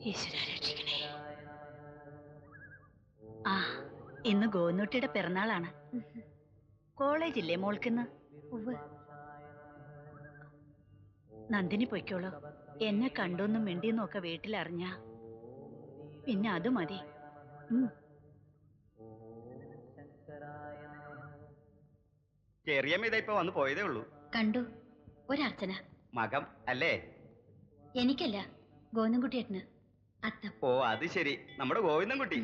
ഈശ്വരാ രക്ഷിക്കണേ. ആ, ഇന്ന് ഗോന്നുട്ടിയുടെ പിറന്നാളാണ്. കോളേജില്ലേ മോൾക്കിന്ന്? നന്ദിനി പൊയ്ക്കോളൂ. എന്നെ കണ്ടൊന്നും മിണ്ടിയെന്നും ഒക്കെ വീട്ടിലറിഞ്ഞ പിന്നെ അത് മതി. ചെറിയമ്മ ഇതാ വന്ന് പോയതേ ഉള്ളൂ. കണ്ടു. ഒരർച്ചന മകം അല്ലേ? എനിക്കല്ല, ഗോവിന്ദൻകുട്ടിയേട്ടന്. അത്തം. ഓ അത് ശരി, നമ്മുടെ ഗോവിന്ദൻകുട്ടി.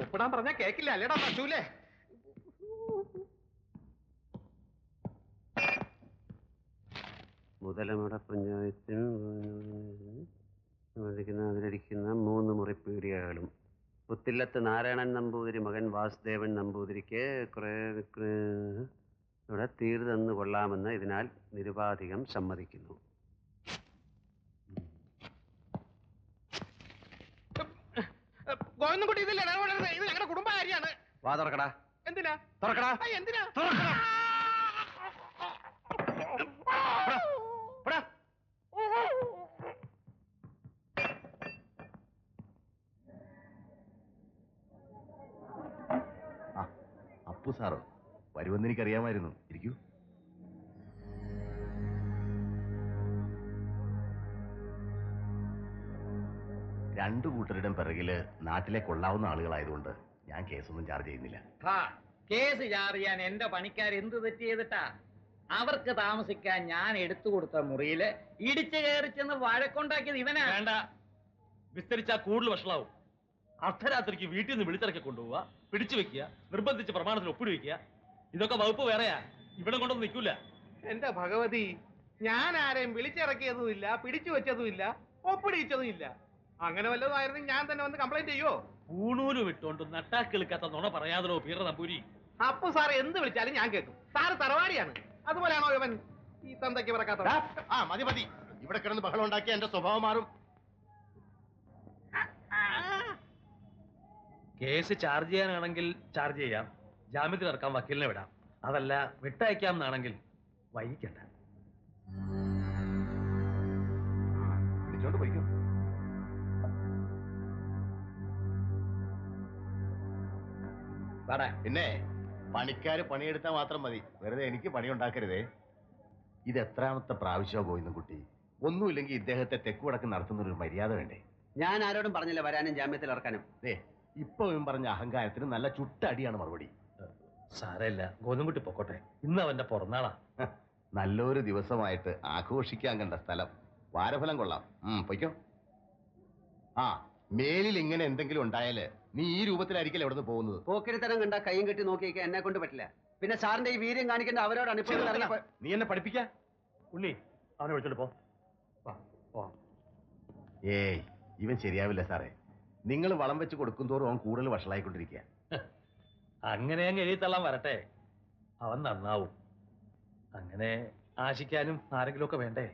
ഒപ്പിടാൻ പറഞ്ഞാ കേക്കില്ല അല്ലേടാ പറ്റൂലേ? മുതലമട പഞ്ചായത്തിൽ അതിലിരിക്കുന്ന 3 മുറിപ്പീടികകളും പുത്തില്ലത്ത് നാരായണൻ നമ്പൂതിരി മകൻ വാസുദേവൻ നമ്പൂതിരിക്ക് ഇവിടെ തീർന്നു കൊള്ളാമെന്ന് ഇതിനാൽ നിരുപാധികം സമ്മതിക്കുന്നു. ഗോവിന്ദൻകുട്ടി ഇതില്ല, ഇത് ഞങ്ങളുടെ കുടുംബകാര്യാണ്. വാ തുറക്കടാ. എന്തിനാ തുറക്കടാ? എന്തിനാ തുറക്കടാ? അപ്പു സാറോ വരുമെന്ന് എനിക്കറിയാമായിരുന്നു. ഇരിക്കൂ. രണ്ടു കൂട്ടരുടെയും പിറകില് നാട്ടിലെ കൊള്ളാവുന്ന ആളുകളായതുകൊണ്ട് ഞാൻ കേസൊന്നും ചാർജ് ചെയ്യുന്നില്ല. കേസ് ചാർജ് ചെയ്യാൻ എന്റെ പണിക്കാർ എന്ത് തെറ്റ് ചെയ്തിട്ടാ? അവർക്ക് താമസിക്കാൻ ഞാൻ എടുത്തു കൊടുത്ത മുറിയില് ഇടിച്ചു കയറി ചെന്ന് വഴക്കുണ്ടാക്കിയത് ഇവനാ. വേണ്ട, വിസ്തരിച്ചാ കൂടുതൽ വഷളാവും. അർദ്ധരാത്രിക്ക് വീട്ടിൽ നിന്ന് വിളിച്ചിറക്കി കൊണ്ടുപോവുക, പിടിച്ചു വെക്കുക, നിർബന്ധിച്ച് പ്രമാണത്തിൽ ഒപ്പിടി വെക്കുക, ഇതൊക്കെ വകുപ്പ് വേറെയാ. ഇവിടെ കൊണ്ടൊന്നും നിൽക്കൂല. എന്റെ ഭഗവതി, ഞാൻ ആരെയും വിളിച്ചിറക്കിയതുമില്ല, പിടിച്ചു വെച്ചതുമില്ല, ഒപ്പിടിച്ചതുമില്ല. അങ്ങനെ വല്ലതുമായിരുന്നെങ്കിൽ ഞാൻ തന്നെ വന്ന് കംപ്ലൈന്റ് ചെയ്യോ? ഊണൂര് വിട്ടോണ്ട് നട്ടാക്കിളിക്കാത്ത നുണ പറയാതോ പീറ നമ്പൂരി. അപ്പു സാർ എന്ത് വിളിച്ചാലും ഞാൻ കേൾക്കും. സാറ് തറവാടിയാണ്. അതുപോലെയാണോ ഇവൻ ഈ തന്തയ്ക്ക് പറക്കാത്ത? മതി മതി, ഇവിടെ കിടന്ന് ബഹളം ഉണ്ടാക്കിയ എന്റെ സ്വഭാവം മാറും. കേസ് ചാർജ് ചെയ്യാനാണെങ്കിൽ ചാർജ് ചെയ്യാം, ജാമ്യത്തിൽ ഇറക്കാൻ വക്കീലിനെ വിടാം. അതല്ല വിട്ടയക്കാം എന്നാണെങ്കിൽ വൈകിക്കണ്ട. വിളിച്ചോണ്ട് പോയിക്കോ. പിന്നെ പണിക്കാര് പണിയെടുത്താൽ മാത്രം മതി, വെറുതെ എനിക്ക് പണി ഉണ്ടാക്കരുതേ. ഇത് എത്രാമത്തെ പ്രാവശ്യമോ ഗോവിന്ദൻകുട്ടി? ഒന്നുമില്ലെങ്കിൽ ഇദ്ദേഹത്തെ തെക്ക് വടക്ക് നടത്തുന്നൊരു മര്യാദ വേണ്ടേ? ഞാൻ ആരോടും പറഞ്ഞില്ല വരാനും ജാമ്യത്തിൽ ഇറക്കാനും. ഇപ്പൊ പറഞ്ഞ അഹങ്കാരത്തിന് നല്ല ചുട്ട അടിയാണ് മറുപടി. സാരമില്ല, ഗോവിന്ദൻകുട്ടി പൊക്കോട്ടെ. ഇന്ന് അവന്റെ പിറന്നാളാ. നല്ലൊരു ദിവസമായിട്ട് ആഘോഷിക്കാൻ കണ്ട സ്ഥലം. വാരഫലം കൊള്ളാം. പൊയ്ക്കോ. മേലിൽ ഇങ്ങനെ എന്തെങ്കിലും ഉണ്ടായാല് നീ ഈ രൂപത്തിലായിരിക്കല്ലേ എവിടെ നിന്ന് പോകുന്നത്? പോക്കിരിത്തരം കണ്ട കൈയും കെട്ടി നോക്കിയേക്കാൻ എന്നെ കൊണ്ട് പറ്റില്ല. പിന്നെ സാറിന്റെ ഈ വീര്യം കാണിക്കേണ്ട അവരോടാണ്. നീ എന്നെ പഠിപ്പിക്ക. ഉണ്ണി, അവനെ വിളിച്ചോണ്ട് പോ. ഏയ്, ഇവൻ ശരിയാവില്ല സാറേ. നിങ്ങൾ വളം വെച്ച് കൊടുക്കും തോറും അവൻ കൂടുതൽ വഷളായിക്കൊണ്ടിരിക്കുക. അങ്ങനെ അങ്ങ് എഴുതിത്തള്ളാൻ വരട്ടെ, അവൻ നന്നാവും. അങ്ങനെ ആശിക്കാനും ആരെങ്കിലും ഒക്കെ വേണ്ടേ?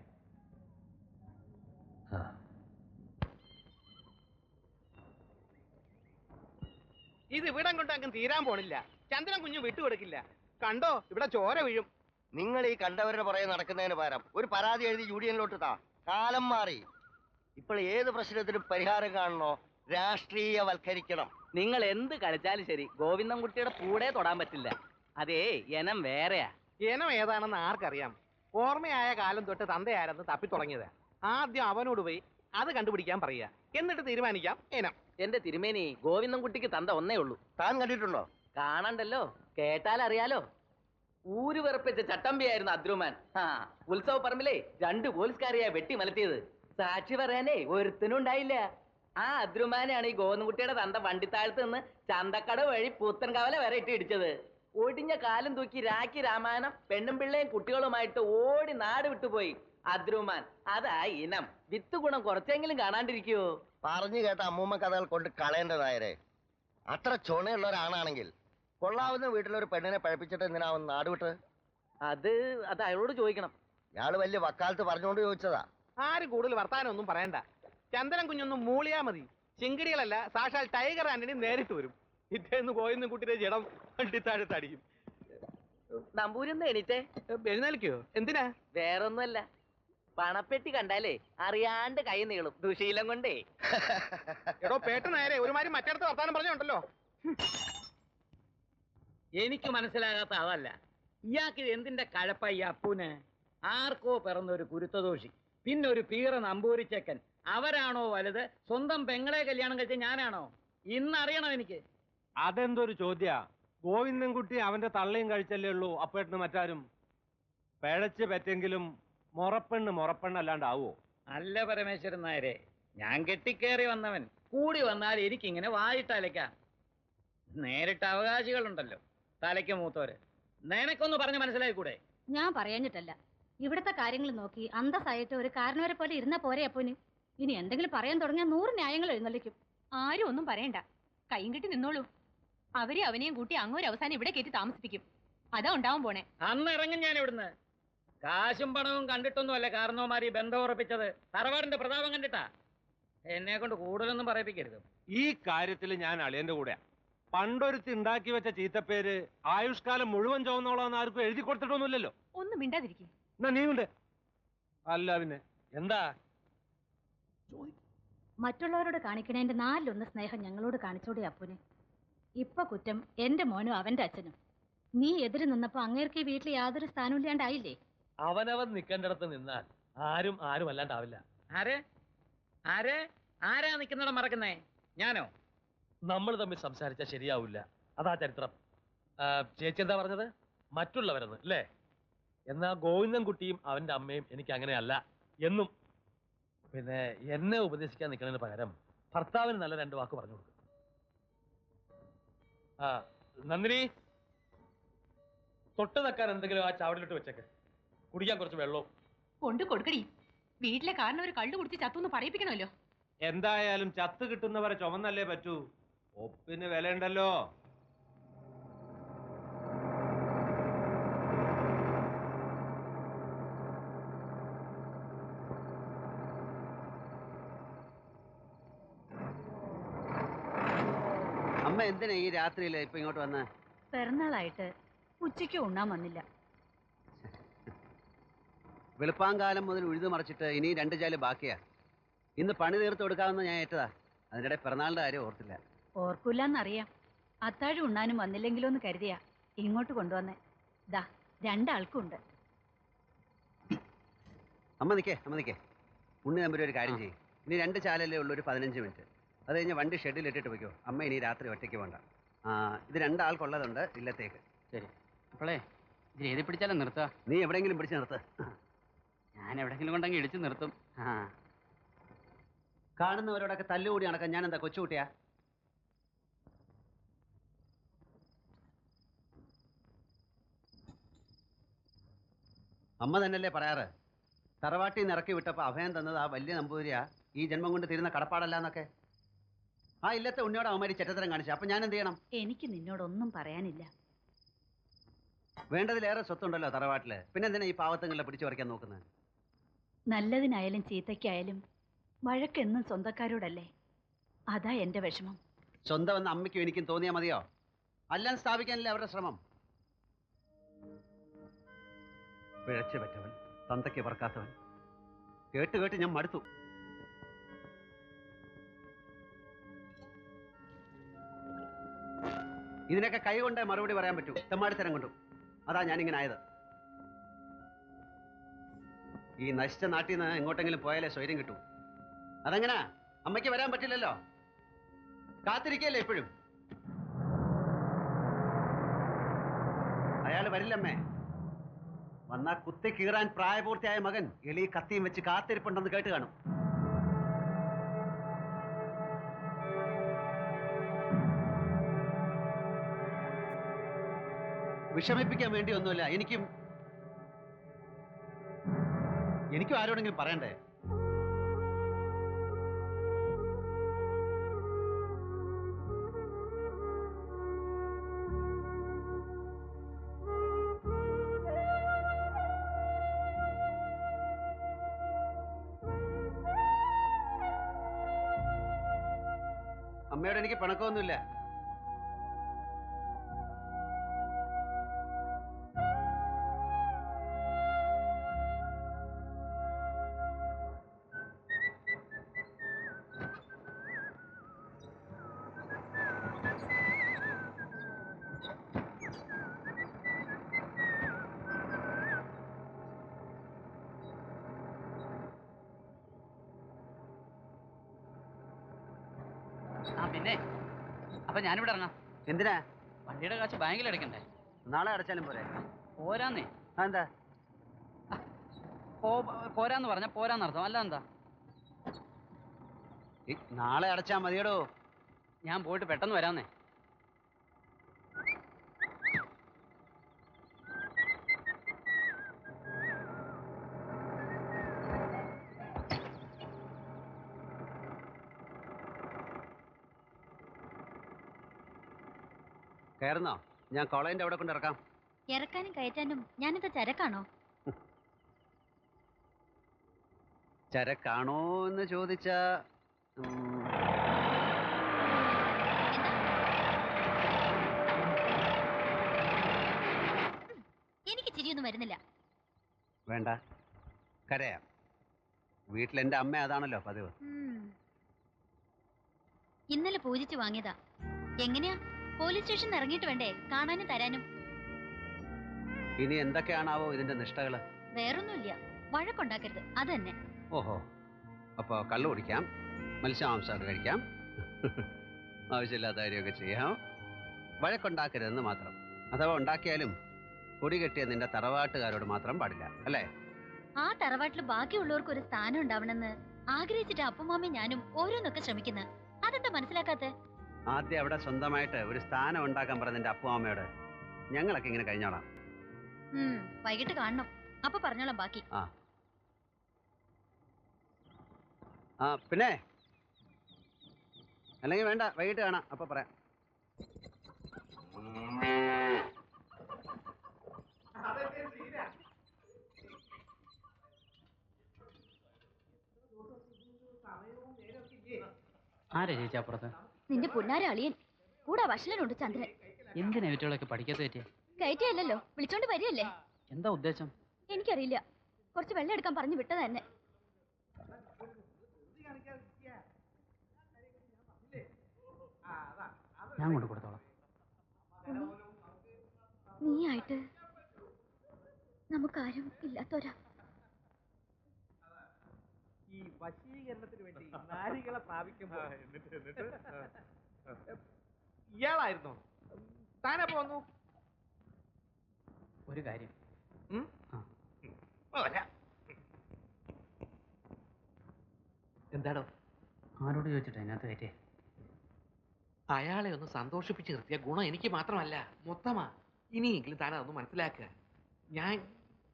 ഇത് ഇവിടം കൊണ്ട് അങ്ങ് തീരാൻ പോണില്ല. ചന്ദ്രൻ കുഞ്ഞു വിട്ടുകൊടുക്കില്ല. കണ്ടോ, ഇവിടെ ചോര വീഴും. നിങ്ങൾ ഈ കണ്ടവരുടെ പുറകെ നടക്കുന്നതിന് പകരം ഒരു പരാതി എഴുതി യൂണിയനിലോട്ട് താ. കാലം മാറി. ഇപ്പോൾ ഏത് പ്രശ്നത്തിനും പരിഹാരം കാണണോ? രാഷ്ട്രീയവൽക്കരിക്കണം. നിങ്ങൾ എന്ത് കളിച്ചാലും ശരി, ഗോവിന്ദൻകുട്ടിയുടെ കൂടെ തൊടാൻ പറ്റില്ല. അതേ, ഇനം വേറെയാ. ഇനം ഏതാണെന്ന് ആർക്കറിയാം? ഓർമ്മയായ കാലം തൊട്ട് തന്തയാരെന്ന് തപ്പി തുടങ്ങിയത്. ആദ്യം അവനോട് പോയി അത് കണ്ടുപിടിക്കാൻ പറയുക, എന്നിട്ട് തീരുമാനിക്കാം ഇനം. എന്റെ തിരുമേനി, ഗോവിന്ദൻകുട്ടിക്ക് തന്ത ഒന്നേ ഉള്ളൂ. താൻ കണ്ടിട്ടുണ്ടോ? കാണണ്ടല്ലോ, കേട്ടാൽ അറിയാലോ. ഊര് വിറപ്പിച്ച ചട്ടമ്പിയായിരുന്നു അദ്രുമാൻ. ഉത്സവ പറമ്പിലേ 2 പോലീസുകാരെയാ വെട്ടി മലത്തിയത്. സാക്ഷി പറയാനേ ഒരുത്തനും ഉണ്ടായില്ല. ആ അദ്രുമാനാണ് ഈ ഗോവിന്ദൻകുട്ടിയുടെ തന്ത വണ്ടിത്താഴത്ത് നിന്ന് ചന്തക്കട വഴി പുത്തൻകവല വരെ ഇട്ട് ഇടിച്ചത്. ഒടിഞ്ഞ കാലം തൂക്കി രാഖി രാമായണം പെണ്ണും പിള്ളയും കുട്ടികളുമായിട്ട് ഓടി നാട് വിട്ടുപോയി അദ്രുമാൻ. അതാ ഇനം. വിത്ത് ഗുണം കുറച്ചെങ്കിലും കാണാണ്ടിരിക്കുവോ? പറഞ്ഞു കേട്ട അമ്മൂമ്മ കഥകൾ കൊണ്ട് കളയേണ്ടതായരെ. അത്ര ചുണയുള്ള ഒരാണാണെങ്കിൽ കൊള്ളാവുന്ന വീട്ടിലൊരു പെണ്ണിനെ പഴപ്പിച്ചിട്ട് എന്തിനാവും നാട് വിട്ട്? അത് അയാളോട് ചോദിക്കണം. ഇയാള് വലിയ വക്കാലത്ത് പറഞ്ഞുകൊണ്ട് ചോദിച്ചതാ. ആരും കൂടുതൽ വർത്താനം ഒന്നും പറയണ്ട. ചന്ദനം കുഞ്ഞൊന്നും മൂളിയാ മതി. ചിങ്കിടികളല്ല, സാക്ഷാൽ ടൈഗർ ആന്റണി നേരിട്ട് വരും. ഇതേന്ന് പോയെന്ന് കുട്ടിയുടെ ജഡം വണ്ടിത്താഴത്തടിക്കും. നമ്പൂരിന്ന് എണീറ്റേ. എഴുന്നേൽക്കോ? എന്തിനാ? വേറൊന്നുമല്ല, പണപ്പെട്ടി കണ്ടാലേ അറിയാണ്ട് കൈ നീളും ദുശീലം കൊണ്ടേ. എടോ പേട്ട നേരെ ഒരുമാതിരി മറ്റേടത്ത് വർത്താനം പറഞ്ഞുണ്ടല്ലോ. എനിക്ക് മനസ്സിലാകാത്ത അതല്ല, ഇയാൾക്ക് എന്തിന്റെ കഴപ്പ ഈ അപ്പൂന്? ആർക്കോ പിറന്നൊരു കുരുത്തദോഷി, പിന്നെ ഒരു പീറ നമ്പൂരിച്ചക്കൻ. അവരാണോ വലുത്? സ്വന്തം പെങ്ങളെ കല്യാണം കഴിച്ച ഞാനാണോ? ഇന്നറിയണം എനിക്ക്. അതെന്തൊരു ചോദ്യ? ഗോവിന്ദൻകുട്ടി അവന്റെ തള്ളയും കഴിച്ചല്ലേ ഉള്ളൂ അപ്പേട്ടന് മറ്റാരും. പിഴച്ച് പറ്റെങ്കിലും മുറപ്പെണ്ണല്ലാണ്ടാവോ? അല്ല പരമേശ്വരൻ നായരെ, ഞാൻ കെട്ടിക്കേറി വന്നവൻ. കൂടി വന്നാൽ എനിക്കിങ്ങനെ വായിട്ടലയ്ക്കാം. നേരിട്ട് അവകാശികളുണ്ടല്ലോ, തലയ്ക്ക് മൂത്തോര്. നിനക്കൊന്ന് പറഞ്ഞ് മനസ്സിലായിക്കൂടെ? ഞാൻ പറയാഞ്ഞിട്ടല്ല, ഇവിടുത്തെ കാര്യങ്ങൾ നോക്കി അന്തസ്സായിട്ട് ഒരു കാരണവരെ പോലെ ഇരുന്നാ പോരെ അപ്പൂന്. ഇനി എന്തെങ്കിലും പറയാൻ തുടങ്ങിയാൽ 100 ന്യായങ്ങൾ എഴുന്നള്ളിക്കും. ആരും ഒന്നും പറയണ്ട, കൈയും കെട്ടി നിന്നോളൂ. അവരെ അവനെയും കൂട്ടി അങ്ങൊരു അവസാനം ഇവിടെ കയറ്റി താമസിപ്പിക്കും. അതാ ഉണ്ടാവും പോണേ. അന്ന് ഇറങ്ങും ഞാൻ ഇവിടുന്ന്. കാശും പണവും കണ്ടിട്ടൊന്നുമല്ല കാരണവന്മാർ ഈ ബന്ധം ഉറപ്പിച്ചത്. തറവാടിന്റെ പ്രതാപം കണ്ടിട്ടാ. എന്നെ കൊണ്ട് കൂടുതലൊന്നും പറയിപ്പിക്കരുത്. ഈ കാര്യത്തിൽ ഞാൻ അളിയന്റെ കൂടെയാ. പണ്ടൊരുത്തി ഉണ്ടാക്കി വെച്ച ചീത്തപ്പേര് ആയുഷ്കാലം മുഴുവൻ ചുവന്നോളാന്ന് ആർക്കും എഴുതി കൊടുത്തിട്ടൊന്നുമില്ലല്ലോ. ഒന്നും മിണ്ടാതിരിക്കും. എന്നാ നീ ഉണ്ട്. അല്ല പിന്നെ എന്താ? മറ്റുള്ളവരോട് കാണിക്കണേന്റെ 4-1 സ്നേഹം ഞങ്ങളോട് കാണിച്ചോടെ അപ്പൂന്. ഇപ്പൊ കുറ്റം എന്റെ മോനും അവന്റെ അച്ഛനും. നീ എതിര് നിന്നപ്പോ അങ്ങേർക്ക് ഈ വീട്ടിൽ യാതൊരു സ്ഥാനവും ഇല്ലാണ്ടായില്ലേ? അവനവൻ നിൽക്കേണ്ടിടത്ത് നിന്നാൽ ആരും അല്ലാണ്ടാവില്ല. ആരാ നിൽക്കുന്നിടം മറക്കുന്നേ? ഞാനോ? നമ്മൾ തമ്മിൽ സംസാരിച്ചാൽ ശരിയാവില്ല. അതാ ചരിത്രം. ചേച്ചി എന്താ പറഞ്ഞത്? മറ്റുള്ളവരെന്ന് അല്ലേ? എന്നാ ഗോവിന്ദൻകുട്ടിയും അവന്റെ അമ്മയും എനിക്ക് അങ്ങനെയല്ല എന്നും. പിന്നെ എന്നെ ഉപദേശിക്കാൻ നിൽക്കുന്നതിന് പകരം ഭർത്താവിന് നല്ല 2 വാക്ക് പറഞ്ഞു കൊടുക്കും. നന്ദിനി, തൊട്ട് നിൽക്കാൻ എന്തെങ്കിലും ആ ചാവടിലിട്ട് വെച്ചേക്ക്. കുടിക്കാൻ കുറച്ച് വെള്ളവും കൊണ്ട് കൊടുക്കടി. വീട്ടിലെ കാരണം ഒരു കള്ളു കുടിച്ച് ചത്തുന്ന് പറയിപ്പിക്കണമല്ലോ. എന്തായാലും ചത്ത് കിട്ടുന്നവരെ ചുമന്നല്ലേ പറ്റൂ. ഒപ്പിന് വിലയുണ്ടല്ലോ. അമ്മ എന്തിനാ ഈ രാത്രിയില് ഇപ്പൊ ഇങ്ങോട്ട് വന്ന്? പിറന്നാളായിട്ട് ഉച്ചയ്ക്ക് ഉണ്ണാൻ വന്നില്ല. വെളുപ്പാങ്കാലം മുതൽ ഉഴുതു മറിച്ചിട്ട് ഇനി 2 ചാല് ബാക്കിയാ. ഇന്ന് പണി തീർത്ത് കൊടുക്കാമെന്ന് ഞാൻ ഏറ്റതാ. അതിനിടെ പിറന്നാളിന്റെ കാര്യം ഓർത്തില്ല. ഓർക്കൂലെന്നറിയാം. അത്താഴം ഉണ്ണാനും വന്നില്ലെങ്കിലോ എന്ന് കരുതിയാ ഇങ്ങോട്ട് കൊണ്ടുവന്നേ. ദാ 2 ആൾക്കും ഉണ്ട്. അമ്മ നിക്കേ. ഉണ്ണി നമ്പൂരി ഒരു കാര്യം ചെയ്യും. ഇനി 2 ചാലല്ലേ ഉള്ളൂ, ഒരു 15 മിനിറ്റ്. അത് കഴിഞ്ഞ് വണ്ടി ഷെഡിൽ ഇട്ടിട്ട് പോയിക്കോ. അമ്മ ഇനി രാത്രി ഒറ്റയ്ക്ക് വേണ്ട. ഇത് 2 ആൾക്കുള്ളതുണ്ട് ഇല്ലത്തേക്ക്. ശരി. അപ്പോളേ ഇത് എഴുതി പിടിച്ചാലും നിർത്തുക. നീ എവിടെയെങ്കിലും പിടിച്ച് നിർത്ത്. ഞാൻ എവിടെയെങ്കിലും കൊണ്ടങ്ങ് ഇടിച്ചു നിർത്തും. കാണുന്നവരോടൊക്കെ തല്ലുകൂടി നടക്കാൻ ഞാൻ എന്താ കൊച്ചുകുട്ടിയാ? അമ്മ തന്നെയല്ലേ പറയാറ്, തറവാട്ടിൽ നിന്ന് ഇറക്കി വിട്ടപ്പോ അഭയം തന്നത് ആ വലിയ നമ്പൂതിരിയാ, ഈ ജന്മം കൊണ്ട് തീരുന്ന കടപ്പാടല്ല എന്നൊക്കെ. ആ ഇല്ലത്തെ ഉണ്ണിയോട് അവന്മാര് ചെറ്റത്തരം കാണിച്ചു. അപ്പൊ ഞാൻ എന്ത് ചെയ്യണം? എനിക്ക് നിന്നോടൊന്നും പറയാനില്ല. വേണ്ടതിലേറെ സ്വത്തുണ്ടല്ലോ തറവാട്ടില്, പിന്നെ എന്തിനാ ഈ പാവത്തങ്ങളെ പിടിച്ചു പറിക്കാൻ നോക്കുന്നത്? നല്ലതിനായാലും ചീത്തയ്ക്കായാലും വഴക്കെന്നും സ്വന്തക്കാരോടല്ലേ. അതാ എന്റെ വിഷമം. സ്വന്തം എന്ന് അമ്മയ്ക്കും എനിക്കും തോന്നിയാ മതിയോ? എല്ലാം സ്ഥാപിക്കാനല്ലേ അവരുടെ ശ്രമം. പിഴച്ചു പറ്റവൻ, തന്തയ്ക്ക് പറക്കാത്തവൻ. കേട്ട് ഞാൻ മടുത്തു. ഇതിനൊക്കെ കൈ കൊണ്ടേ മറുപടി പറയാൻ പറ്റൂ, തെമ്മാടിത്തരം കൊണ്ടും. അതാ ഞാനിങ്ങനെ ആയത്. ഈ നശിച്ച നാട്ടിൽ നിന്ന് എങ്ങോട്ടെങ്കിലും പോയാലേ സ്വൈര്യം കിട്ടൂ. അതെങ്ങനാ? അമ്മയ്ക്ക് വരാൻ പറ്റില്ലല്ലോ. കാത്തിരിക്കല്ലേ എപ്പോഴും. അയാൾ വരില്ലമ്മേ. വന്നാ കുത്തി കീറാൻ പ്രായപൂർത്തിയായ മകൻ എലി കത്തിയും വെച്ച് കാത്തിരിപ്പുണ്ടെന്ന് കേട്ട് കാണും. വിഷമിപ്പിക്കാൻ വേണ്ടി ഒന്നുമില്ല. എനിക്കും ആരോടെങ്കിലും പറയണ്ടേ? അമ്മയോട് എനിക്ക് പണക്കമൊന്നുമില്ല. ആ പിന്നെ അപ്പൊ ഞാനിവിടെ ഇറങ്ങാം. എന്തിനാ? വണ്ടിയുടെ കാശ് ബാങ്കിൽ അടയ്ക്കണ്ടേ? നാളെ അടച്ചാലും പോരെ? പോരാന്നേ. എന്താ പോരാന്ന് പറഞ്ഞ പോരാന്നർത്ഥം. അല്ല എന്താ? നാളെ അടച്ചാ മതിയടോ. ഞാൻ പോയിട്ട് പെട്ടെന്ന് വരാന്നേ. കയറുന്നോ? ഞാൻ കോളേജിന്റെ അവിടെ കൊണ്ട് ഇറക്കാം. ഇറക്കാനും കയറ്റാനും ഞാനിത് ചരക്കാണോ? ചരക്കാണോ എന്ന് ചോദിച്ചാ എനിക്ക് ചിരിയൊന്നും വരുന്നില്ല. വേണ്ട, കരയാം. വീട്ടിലെന്റെ അമ്മ അതാണല്ലോ പതിവ്. ഇന്നലെ പൂജിച്ചു വാങ്ങിയതാ. എങ്ങനെയാ? പോലീസ് സ്റ്റേഷനിൽ ഇറങ്ങിയിട്ട് വേണ്ടേ കാണാനും തരാനും? ഇനി എന്തൊക്കെയാണാവോ ഇതിന്റെ നിഷ്ഠകള്? വേറൊന്നുമില്ല, വഴക്കുണ്ടാക്കരുത്, അത് തന്നെ. ഓഹോ, അപ്പൊ കള്ളു കുടിക്കാം, മത്സ്യമാംസമൊക്കെ കഴിക്കാം, ആവശ്യമില്ലാത്ത കാര്യമൊക്കെ ചെയ്യാം, വഴക്കുണ്ടാക്കരുതെന്ന് മാത്രം. അഥവാ ഉണ്ടാക്കിയാലും കൊടി കെട്ടിയ നിന്റെ തറവാട്ടുകാരോട് മാത്രം പാടില്ല, അല്ലേ? ആ തറവാട്ടിൽ ബാക്കിയുള്ളവർക്ക് ഒരു സ്ഥാനം ഉണ്ടാവണമെന്ന് ആഗ്രഹിച്ചിട്ട് അപ്പുമാമയും ഞാനും ഓരോന്നൊക്കെ ശ്രമിക്കുന്നത്. അതെന്താ മനസ്സിലാക്കാത്തെ? ആദ്യം അവിടെ സ്വന്തമായിട്ട് ഒരു സ്ഥാനം ഉണ്ടാക്കാൻ പറഞ്ഞ നിന്റെ അപ്പുമാമയോട് ഞങ്ങളൊക്കെ ഇങ്ങനെ കഴിഞ്ഞോളാം. വൈകിട്ട് കാണണം, അപ്പൊ പറഞ്ഞോളാം ബാക്കി. ആ പിന്നെ അല്ലെങ്കിൽ വേണ്ട, വൈകിട്ട് കാണാം, അപ്പൊ പറയാം. ആരാ ചേച്ചി അപ്പുറത്ത്? നിന്റെ പുന്നാര അളിയൻ, കൂടെ വഷലനുണ്ട് ചന്ദ്രൻ. എന്തിനാ വീട്ടുകളൊക്കെ പഠിക്കാത്ത കയറ്റിയ? കയറ്റിയല്ലോ, വിളിച്ചോണ്ട് വരികയല്ലേ. എന്താ ഉദ്ദേശം? എനിക്കറിയില്ല, കുറച്ച് വെള്ളം എടുക്കാൻ പറഞ്ഞു വിട്ടത് തന്നെ. ഞാൻ കൊണ്ട് കൊടുത്തോളാം. നീയായിട്ട് നമുക്കാരും ഇല്ലാത്തോരാ. ഈ വശീകരണത്തിന് വേണ്ടി നാരികളെ പ്രാപിക്കുമ്പോ ഇയാളായിരുന്നോ? താനെ പോന്നു? ഒരു കാര്യം. എന്താടോ? ആരോട് ചോദിച്ചിട്ടാ അതിനകത്ത് കയറ്റിയേ? അയാളെ ഒന്ന് സന്തോഷിപ്പിച്ച് നിർത്തിയ ഗുണം എനിക്ക് മാത്രമല്ല, മൊത്തമാ. ഇനിയെങ്കിലും താൻ അതൊന്ന് മനസ്സിലാക്കുക.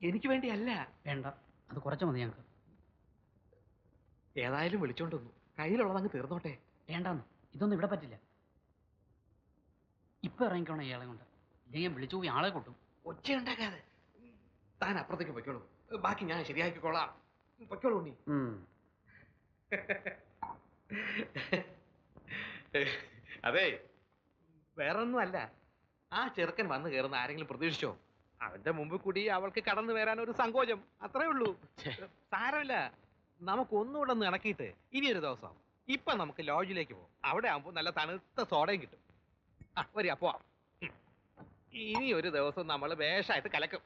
എനിക്ക് വേണ്ടിയല്ല. വേണ്ട, അത് കുറച്ച് മതി ഞങ്ങൾക്ക്. ഏതായാലും വിളിച്ചോണ്ട് വന്നു, കയ്യിലുള്ളത് അങ്ങ് തീർന്നോട്ടെ. വേണ്ടാന്ന്, ഇതൊന്നും ഇവിടെ പറ്റില്ല. ഇപ്പൊ ഇറങ്ങിക്കോണം ഇയാളെ കൊണ്ട്, ഇല്ലെങ്കിൽ വിളിച്ചു പോയി ആളെ കൂട്ടും. ഒച്ചയുണ്ടാക്കാതെ താൻ അപ്പുറത്തേക്ക് പൊയ്ക്കോളൂ, ബാക്കി ഞാൻ ശരിയാക്കിക്കോളാം. പൊയ്ക്കോളൂ ഉണ്ണി. അതെ, വേറൊന്നും അല്ല. ആ ചെറുക്കൻ വന്നു കയറുന്ന ആരെങ്കിലും പ്രതീക്ഷിച്ചോ? അവന്റെ മുമ്പിൽ കൂടി അവൾക്ക് കടന്നു വരാൻ ഒരു സങ്കോചം, അത്രേ ഉള്ളൂ. സാരമില്ല, നമുക്ക് ഒന്നുകൂടെ ഒന്ന് ഇണക്കിയിട്ട് ഇനിയൊരു ദിവസം ഇപ്പൊ നമുക്ക് ലോഡ്ജിലേക്ക് പോകും. അവിടെ ആകുമ്പോൾ നല്ല തണുത്ത സോഡയും കിട്ടും. വരിക, പോവാം. ഇനി ഒരു ദിവസം നമ്മൾ വേഷമായിട്ട് കലക്കും.